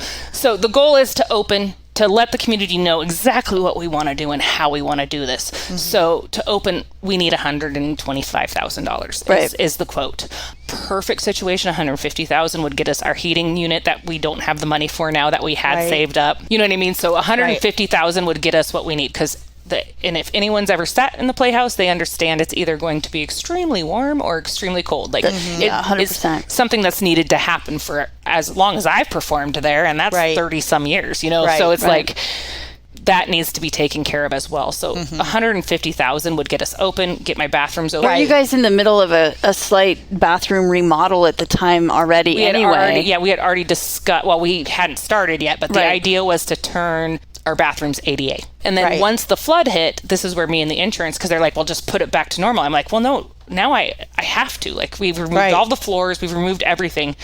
[SPEAKER 4] the goal is to open, to let the community know exactly what we want to do and how we want to do this. So to open, we need $125,000 is the quote. Perfect situation, $150,000 would get us our heating unit that we don't have the money for now that we had saved up. You know what I mean? So $150,000 would get us what we need, because and if anyone's ever sat in the Playhouse, they understand it's either going to be extremely warm or extremely cold. Like
[SPEAKER 3] 100%.
[SPEAKER 4] It's something that's needed to happen for as long as I've performed there, and that's 30 some years, so it's like that needs to be taken care of as well. So $150,000 would get us open, get my bathrooms open.
[SPEAKER 3] Were you guys in the middle of a slight bathroom remodel at the time already?
[SPEAKER 4] We had already discussed, well, we hadn't started yet, but the idea was to turn our bathrooms ADA. And then once the flood hit, this is where me and the insurance, because they're like, well, just put it back to normal. I'm like, well, no, now I have to. Like, we've removed all the floors, we've removed everything.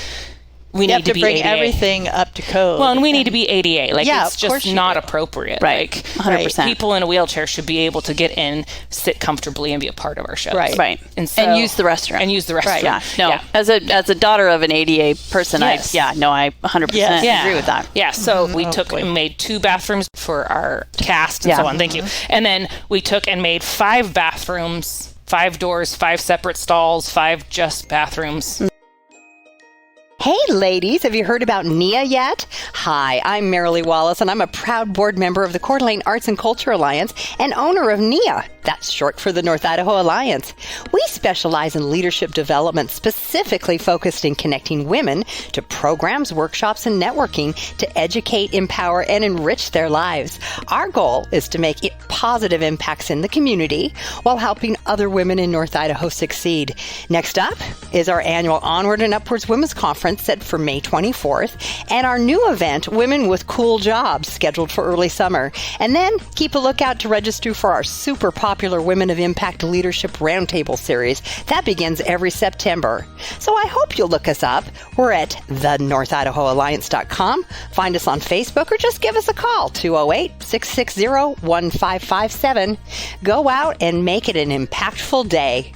[SPEAKER 4] We need to be
[SPEAKER 2] bring
[SPEAKER 4] ADA.
[SPEAKER 2] Everything up to code.
[SPEAKER 4] Well, and we need to be ADA. Like, it's just not appropriate.
[SPEAKER 3] Right.
[SPEAKER 4] Like,
[SPEAKER 3] 100%.
[SPEAKER 4] People in a wheelchair should be able to get in, sit comfortably, and be a part of our show.
[SPEAKER 3] Right. And use the restroom.
[SPEAKER 4] Right.
[SPEAKER 3] Yeah. No. As a daughter of an ADA person, I 100% agree with that.
[SPEAKER 4] Yeah. So we took and made 2 bathrooms for our cast and so on. Thank you. And then we took and made 5 bathrooms, 5 doors, 5 separate stalls, 5 just bathrooms.
[SPEAKER 6] Hey ladies, have you heard about NIA yet? Hi, I'm Marilee Wallace, and I'm a proud board member of the Coeur d'Alene Arts and Culture Alliance and owner of NIA. That's short for the North Idaho Alliance. We specialize in leadership development, specifically focused in connecting women to programs, workshops, and networking to educate, empower, and enrich their lives. Our goal is to make positive impacts in the community while helping other women in North Idaho succeed. Next up is our annual Onward and Upwards Women's Conference set for May 24th, and our new event, Women with Cool Jobs, scheduled for early summer. And then keep a lookout to register for our super popular Women of Impact Leadership Roundtable series. That begins every September. So I hope you'll look us up. We're at thenorthidahoalliance.com. Find us on Facebook or just give us a call, 208-660-1557. Go out and make it an impactful day.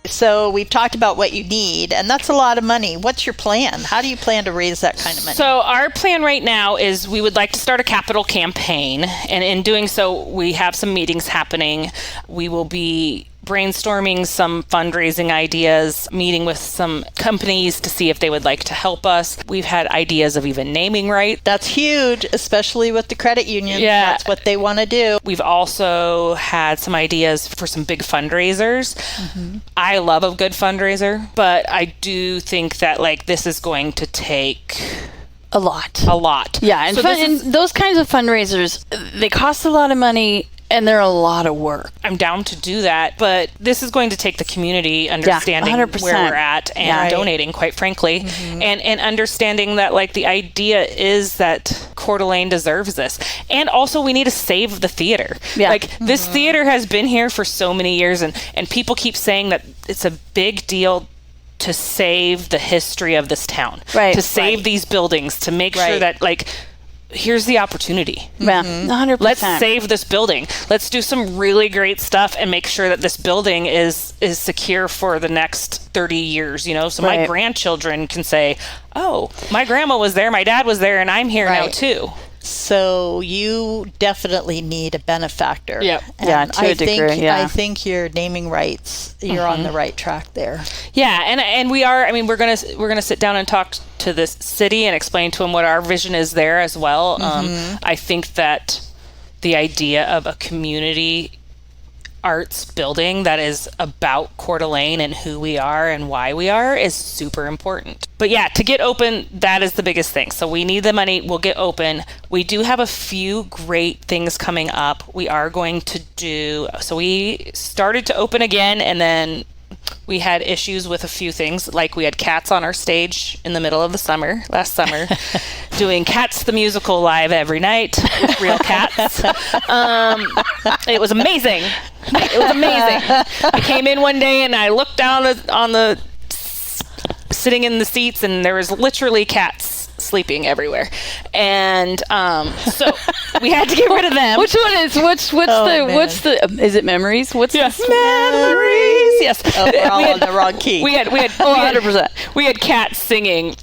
[SPEAKER 2] So we've talked about what you need, and that's a lot of money. What's your plan? How do you plan to raise that kind of money?
[SPEAKER 4] So our plan right now is we would like to start a capital campaign, and in doing so, we have some meetings happening. We will be brainstorming some fundraising ideas, meeting with some companies to see if they would like to help us. We've had ideas of even naming rights.
[SPEAKER 2] That's huge, especially with the credit union.
[SPEAKER 4] Yeah.
[SPEAKER 2] That's what they want to do.
[SPEAKER 4] We've also had some ideas for some big fundraisers. I love a good fundraiser, but I do think that this is going to take
[SPEAKER 3] a lot. Yeah, and, and those kinds of fundraisers, they cost a lot of money. And they're a lot of work.
[SPEAKER 4] I'm down to do that, but this is going to take the community understanding where we're at and donating, quite frankly, and understanding that the idea is that Coeur d'Alene deserves this. And also we need to save the theater. Yeah. This theater has been here for so many years, and people keep saying that it's a big deal to save the history of this town, to save these buildings, to make sure that here's the opportunity.
[SPEAKER 3] Yeah, 100%.
[SPEAKER 4] Let's save this building. Let's do some really great stuff and make sure that this building is secure for the next 30 years, so my grandchildren can say, oh, my grandma was there, my dad was there, and I'm here now too.
[SPEAKER 2] So you definitely need a benefactor.
[SPEAKER 4] Yep.
[SPEAKER 3] Yeah, to a degree, yeah.
[SPEAKER 2] I think your naming rights, you're on the right track there.
[SPEAKER 4] Yeah, and we are. I mean, we're gonna sit down and talk to this city and explain to them what our vision is there as well. I think that the idea of a community arts building that is about Coeur d'Alene and who we are and why we are is super important. But yeah, to get open, that is the biggest thing. So we need the money. We'll get open. We do have a few great things coming up. We are going to do, so we started to open again, and then we had issues with a few things, like we had Cats on our stage in the middle of the last summer, doing Cats the Musical live every night, real cats. It was amazing. It was amazing. I came in one day and I looked down on the sitting in the seats, and there was literally cats sleeping everywhere, and so we had to get rid of them.
[SPEAKER 3] Which one is what's the is it Memories? What's
[SPEAKER 4] yes.
[SPEAKER 3] the
[SPEAKER 4] Memories? Yes.
[SPEAKER 2] Oh, we're all on the wrong key.
[SPEAKER 4] We had
[SPEAKER 3] 100%.
[SPEAKER 4] We had cats singing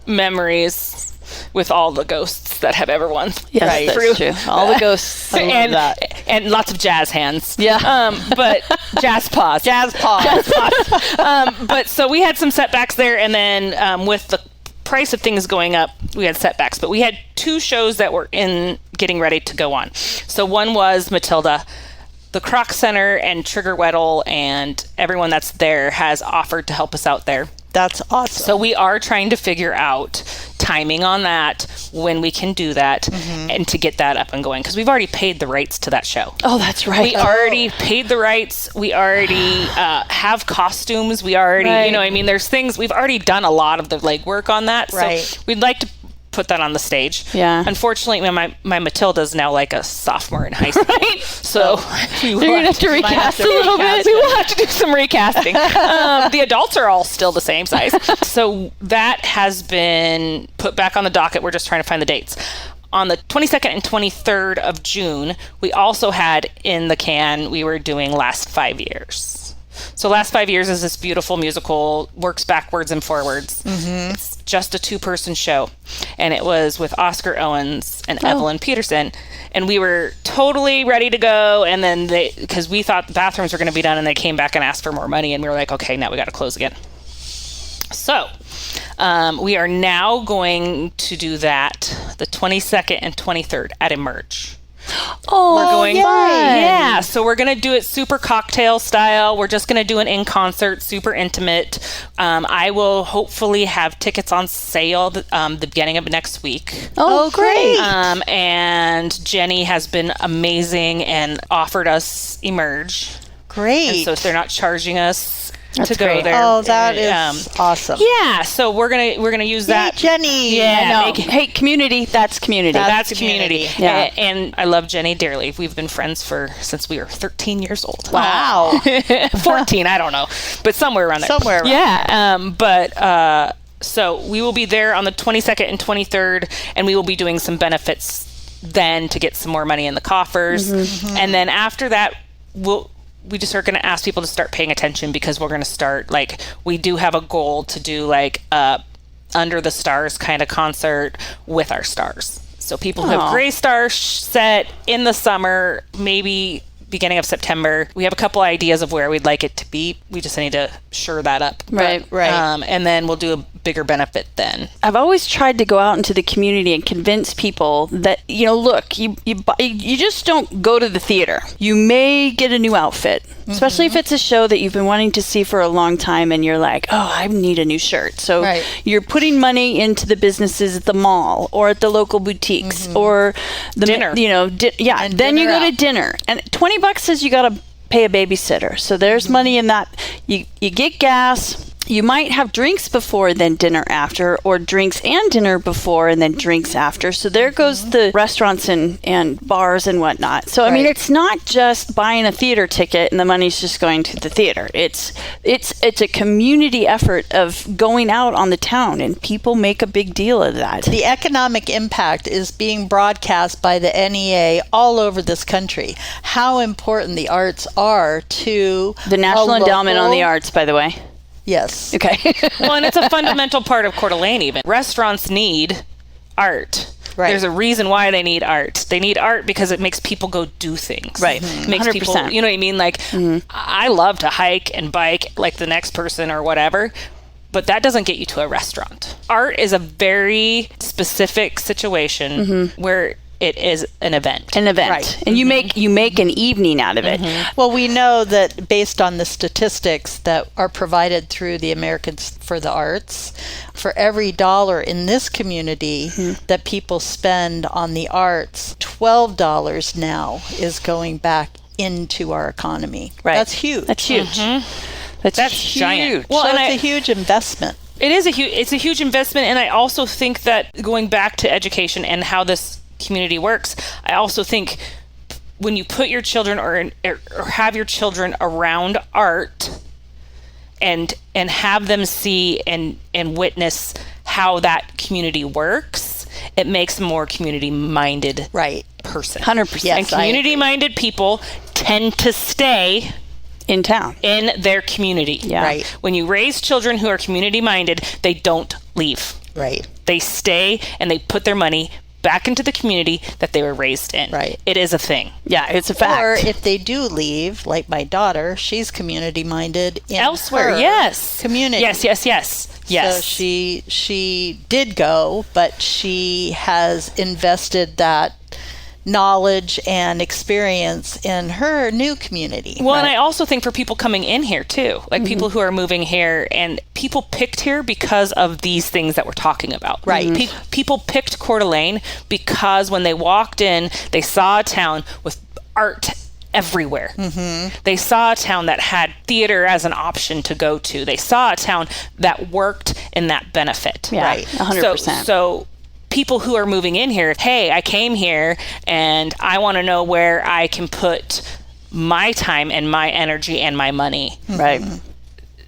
[SPEAKER 4] Memories with all the ghosts that have ever won.
[SPEAKER 3] Yes, that's true. All the ghosts.
[SPEAKER 4] and lots of jazz hands.
[SPEAKER 3] Yeah.
[SPEAKER 4] But jazz paws. But so we had some setbacks there, and then with the price of things going up, we had setbacks. But we had 2 shows that were getting ready to go on. So one was Matilda. The Croc Center and Trigger Weddle and everyone that's there has offered to help us out there.
[SPEAKER 2] That's awesome.
[SPEAKER 4] So we are trying to figure out timing on that, when we can do that, and to get that up and going, because we've already paid the rights to that show.
[SPEAKER 3] Oh, that's right.
[SPEAKER 4] We already paid the rights. We already have costumes. We already, there's things, we've already done a lot of the legwork on that.
[SPEAKER 2] Right.
[SPEAKER 4] So we'd like to put that on the stage.
[SPEAKER 3] Yeah.
[SPEAKER 4] Unfortunately, my Matilda's now like a sophomore in high school. Right? So
[SPEAKER 3] you're going to have to recast a little bit.
[SPEAKER 4] We will have to do some recasting. The adults are all still the same size. So that has been put back on the docket. We're just trying to find the dates. On the 22nd and 23rd of June, we also had in the can, we were doing Last 5 Years. So Last 5 Years is this beautiful musical, works backwards and forwards. It's just a 2-person show. And it was with Oscar Owens and Evelyn Peterson. And we were totally ready to go. And then because we thought the bathrooms were going to be done, and they came back and asked for more money. And we were like, okay, now we got to close again. So we are now going to do that the 22nd and 23rd at Emerge.
[SPEAKER 3] Oh,
[SPEAKER 4] we're going,
[SPEAKER 3] fun.
[SPEAKER 4] Yeah. So we're going to do it super cocktail style. We're just going to do an in-concert, super intimate. I will hopefully have tickets on sale the beginning of next week.
[SPEAKER 3] Oh, great.
[SPEAKER 4] And Jenny has been amazing and offered us Emerge.
[SPEAKER 2] Great.
[SPEAKER 4] And so if they're not charging us
[SPEAKER 3] That's
[SPEAKER 4] to go
[SPEAKER 3] great.
[SPEAKER 4] there.
[SPEAKER 2] Oh, that is awesome.
[SPEAKER 4] Yeah, so we're gonna use that.
[SPEAKER 2] Hey, Jenny.
[SPEAKER 4] Yeah,
[SPEAKER 3] hey, community. That's community.
[SPEAKER 4] That's community.
[SPEAKER 3] Yeah.
[SPEAKER 4] And I love Jenny dearly. We've been friends since we were 13 years old.
[SPEAKER 2] Wow.
[SPEAKER 4] 14, I don't know, but somewhere around there.
[SPEAKER 2] Somewhere around
[SPEAKER 4] Yeah. So we will be there on the 22nd and 23rd, and we will be doing some benefits then to get some more money in the coffers. And then after that, we just are going to ask people to start paying attention, because we're going to start, we do have a goal to do Under the Stars kind of concert with our stars. So people who have Gray Star set in the summer, maybe beginning of September. We have a couple ideas of where we'd like it to be. We just need to shore that up.
[SPEAKER 3] Right.
[SPEAKER 4] And then we'll do a bigger benefit then.
[SPEAKER 3] I've always tried to go out into the community and convince people that, look, you just don't go to the theater. You may get a new outfit, especially if it's a show that you've been wanting to see for a long time, and you're like, oh, I need a new shirt. So you're putting money into the businesses at the mall or at the local boutiques or the
[SPEAKER 4] dinner.
[SPEAKER 3] Then you go to dinner, and $20 says you got to pay a babysitter. So there's money in that. You get gas. You might have drinks before, then dinner after, or drinks and dinner before and then drinks after. So there goes the restaurants and bars and whatnot. So, I mean, it's not just buying a theater ticket and the money's just going to the theater. It's a community effort of going out on the town, and people make a big deal of that.
[SPEAKER 2] The economic impact is being broadcast by the NEA all over this country. How important the arts are to
[SPEAKER 3] the National Endowment on the Arts, by the way.
[SPEAKER 2] Yes.
[SPEAKER 3] Okay.
[SPEAKER 4] Well, and it's a fundamental part of Coeur d'Alene even. Restaurants need art.
[SPEAKER 2] Right.
[SPEAKER 4] There's a reason why they need art. They need art because it makes people go do things.
[SPEAKER 3] Right.
[SPEAKER 4] It makes
[SPEAKER 3] 100%.
[SPEAKER 4] people, you know what I mean? Like, I love to hike and bike like the next person or whatever, but that doesn't get you to a restaurant. Art is a very specific situation where it is an event.
[SPEAKER 3] Right. And you make an evening out of it.
[SPEAKER 2] Well, we know that based on the statistics that are provided through the Americans for the Arts, for every dollar in this community that people spend on the arts, $12 now is going back into our economy.
[SPEAKER 3] Right.
[SPEAKER 2] That's huge.
[SPEAKER 3] That's huge. That's huge.
[SPEAKER 4] Giant.
[SPEAKER 2] Well, so it's a huge investment.
[SPEAKER 4] It's a huge investment, and I also think that going back to education and how this community works, I also think when you put your children or have your children around art and have them see and witness how that community works, it makes them more community-minded person.
[SPEAKER 3] 100%.
[SPEAKER 4] And community-minded people tend to stay
[SPEAKER 3] in town,
[SPEAKER 4] in their community.
[SPEAKER 2] Right.
[SPEAKER 4] When you raise children who are community-minded, they don't leave.
[SPEAKER 2] Right.
[SPEAKER 4] They stay and they put their money back into the community that they were raised in.
[SPEAKER 2] Right.
[SPEAKER 4] It is a thing.
[SPEAKER 3] Yeah, it's a fact.
[SPEAKER 2] Or if they do leave, like my daughter, she's community-minded in
[SPEAKER 4] Elsewhere,
[SPEAKER 2] her
[SPEAKER 4] yes.
[SPEAKER 2] community.
[SPEAKER 4] Yes.
[SPEAKER 2] So she did go, but she has invested that knowledge and experience in her new community.
[SPEAKER 4] Well, and I also think for people coming in here too, like people who are moving here, and people picked here because of these things that we're talking about.
[SPEAKER 2] Right.
[SPEAKER 4] People picked Coeur d'Alene because when they walked in, they saw a town with art everywhere. They saw a town that had theater as an option to go to. They saw a town that worked in that benefit.
[SPEAKER 3] Yeah,
[SPEAKER 2] Right.
[SPEAKER 3] 100%.
[SPEAKER 4] So people who are moving in here, hey, I came here and I want to know where I can put my time and my energy and my money.
[SPEAKER 3] Right.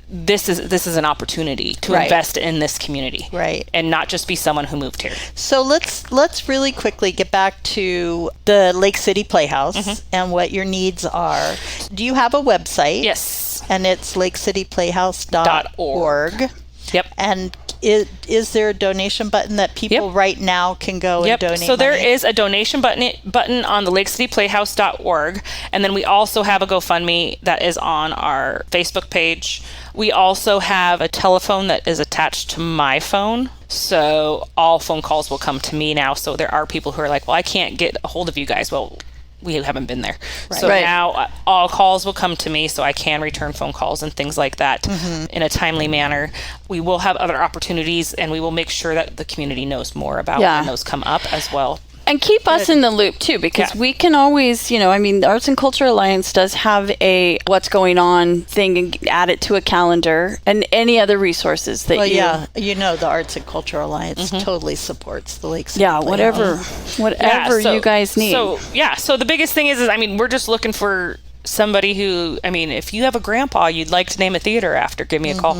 [SPEAKER 4] This is an opportunity to invest in this community.
[SPEAKER 2] Right.
[SPEAKER 4] And not just be someone who moved here.
[SPEAKER 2] So let's really quickly get back to the Lake City Playhouse and what your needs are. Do you have a website?
[SPEAKER 4] Yes.
[SPEAKER 2] And it's lakecityplayhouse.org.
[SPEAKER 4] Yep.
[SPEAKER 2] And is there a donation button that people right now can go and donate
[SPEAKER 4] So there
[SPEAKER 2] money?
[SPEAKER 4] is a donation button on the lakecityplayhouse.org, and then we also have a GoFundMe that is on our Facebook page. We also have a telephone that is attached to my phone, so all phone calls will come to me now. So there are people who are like, well, I can't get a hold of you guys. Well, we haven't been there.
[SPEAKER 2] Right.
[SPEAKER 4] So
[SPEAKER 3] Right.
[SPEAKER 4] now all calls will come to me, so I can return phone calls and things like that in a timely manner. We will have other opportunities, and we will make sure that the community knows more about when those come up as well.
[SPEAKER 3] And keep us in the loop too, because we can always, the Arts and Culture Alliance does have a what's going on thing, and add it to a calendar, and any other resources that
[SPEAKER 2] the Arts and Culture Alliance totally supports the Lake City Playhouse.
[SPEAKER 3] whatever
[SPEAKER 4] so-
[SPEAKER 3] you guys need.
[SPEAKER 4] So the biggest thing is we're just looking for somebody who, if you have a grandpa you'd like to name a theater after, give me a call.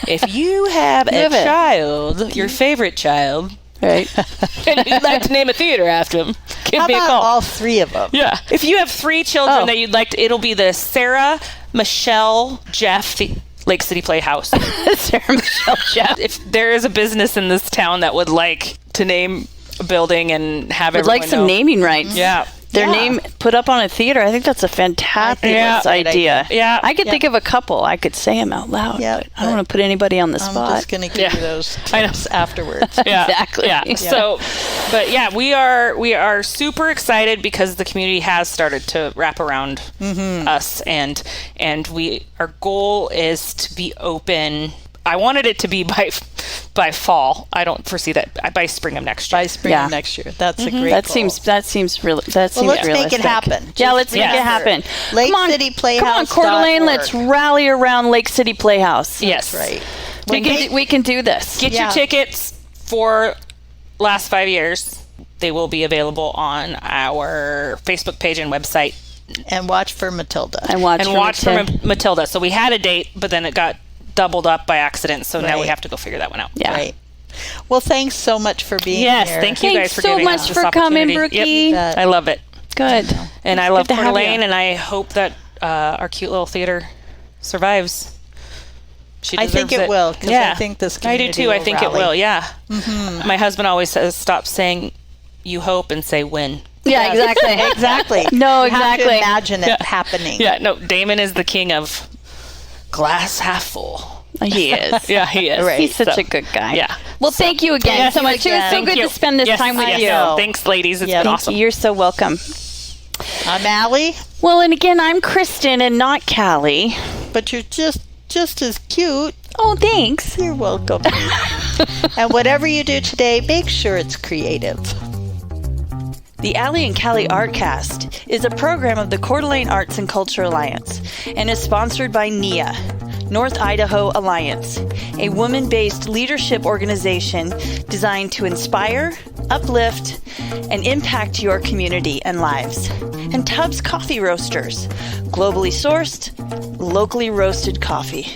[SPEAKER 4] If you have a child, your favorite child,
[SPEAKER 3] right?
[SPEAKER 4] and you'd like to name a theater after him, give me a
[SPEAKER 2] How
[SPEAKER 4] call.
[SPEAKER 2] about all three of them?
[SPEAKER 4] Yeah. If you have 3 children that you'd like to, it'll be the Sarah, Michelle, Jeff, Lake City Playhouse.
[SPEAKER 3] Sarah Michelle Jeff.
[SPEAKER 4] If there is a business in this town that would like to name a building and have
[SPEAKER 3] Would
[SPEAKER 4] everyone
[SPEAKER 3] like some
[SPEAKER 4] know.
[SPEAKER 3] naming rights.
[SPEAKER 4] Yeah.
[SPEAKER 3] Their name put up on a theater. I think that's a fantastic idea.
[SPEAKER 4] Yeah.
[SPEAKER 3] I could think of a couple. I could say them out loud.
[SPEAKER 2] Yeah,
[SPEAKER 3] But I don't want to put anybody on the
[SPEAKER 2] I'm
[SPEAKER 3] spot.
[SPEAKER 2] just going to give you those tips afterwards.
[SPEAKER 4] Yeah.
[SPEAKER 3] Exactly.
[SPEAKER 4] Yeah. So, but yeah, we are super excited because the community has started to wrap around us, and our goal is to be open. I wanted it to be by fall. I don't foresee that by spring of next year.
[SPEAKER 2] By spring of next year. That's a great
[SPEAKER 3] That
[SPEAKER 2] goal.
[SPEAKER 3] seems let's
[SPEAKER 2] Well,
[SPEAKER 3] let's
[SPEAKER 2] make
[SPEAKER 3] realistic.
[SPEAKER 2] it happen.
[SPEAKER 3] Yeah,
[SPEAKER 2] Just
[SPEAKER 3] let's make it
[SPEAKER 2] remember,
[SPEAKER 3] happen.
[SPEAKER 2] Lake
[SPEAKER 3] Come on,
[SPEAKER 2] City Playhouse.
[SPEAKER 3] Come on, Coeur d'Alene, let's rally around Lake City Playhouse.
[SPEAKER 4] Yes.
[SPEAKER 2] That's right.
[SPEAKER 3] We can do this.
[SPEAKER 4] Get your tickets for last 5 years. They will be available on our Facebook page and website.
[SPEAKER 2] And watch for Matilda.
[SPEAKER 3] And watch
[SPEAKER 4] for Matilda. So we had a date, but then it got doubled up by accident. So now we have to go figure that one out.
[SPEAKER 3] Yeah.
[SPEAKER 2] Right. Well, thanks so much for being
[SPEAKER 4] Yes,
[SPEAKER 2] here.
[SPEAKER 4] thank you guys for
[SPEAKER 3] so
[SPEAKER 4] giving
[SPEAKER 3] much
[SPEAKER 4] us this
[SPEAKER 3] for coming,
[SPEAKER 4] opportunity.
[SPEAKER 3] Brookie.
[SPEAKER 4] Yep. I love it.
[SPEAKER 3] Good.
[SPEAKER 4] And I love
[SPEAKER 3] good to
[SPEAKER 4] Coeur
[SPEAKER 3] have you.
[SPEAKER 4] d'Alene, and I hope that our cute little theater survives.
[SPEAKER 3] I hope so too.
[SPEAKER 2] I hope so too.
[SPEAKER 3] I hope so too.
[SPEAKER 4] Survives. She
[SPEAKER 2] I
[SPEAKER 4] deserves
[SPEAKER 2] think it will, because
[SPEAKER 4] Yeah.
[SPEAKER 2] I think this
[SPEAKER 4] I do
[SPEAKER 2] community
[SPEAKER 4] too. I
[SPEAKER 2] will
[SPEAKER 4] think
[SPEAKER 2] rally.
[SPEAKER 4] it will. Yeah. My husband always says, "Stop saying you hope and say when."
[SPEAKER 3] Yeah, exactly.
[SPEAKER 2] Exactly.
[SPEAKER 3] No,
[SPEAKER 2] You have to
[SPEAKER 3] exactly.
[SPEAKER 2] imagine it happening.
[SPEAKER 4] Yeah. No, Damon is the king of glass half full.
[SPEAKER 3] He is.
[SPEAKER 4] Yeah, he is.
[SPEAKER 3] He's such a good guy.
[SPEAKER 4] Yeah.
[SPEAKER 3] Well, thank you again so much. It was so
[SPEAKER 4] Thank
[SPEAKER 3] good
[SPEAKER 4] you.
[SPEAKER 3] to spend this
[SPEAKER 4] Yes,
[SPEAKER 3] time with
[SPEAKER 4] yes.
[SPEAKER 3] you.
[SPEAKER 4] Thanks, ladies. It's
[SPEAKER 2] Yeah.
[SPEAKER 4] been
[SPEAKER 2] Thank
[SPEAKER 4] awesome.
[SPEAKER 3] You're so welcome.
[SPEAKER 2] I'm Allie,
[SPEAKER 3] Well, and again, I'm Kristen and not Callie.
[SPEAKER 2] but you're just as cute.
[SPEAKER 3] Oh, thanks.
[SPEAKER 2] You're welcome. And whatever you do today, make sure it's creative.
[SPEAKER 3] The Allie and Callie Artcast is a program of the Coeur d'Alene Arts and Culture Alliance and is sponsored by NIA, North Idaho Alliance, a woman-based leadership organization designed to inspire, uplift, and impact your community and lives. And Tubbs Coffee Roasters, globally sourced, locally roasted coffee.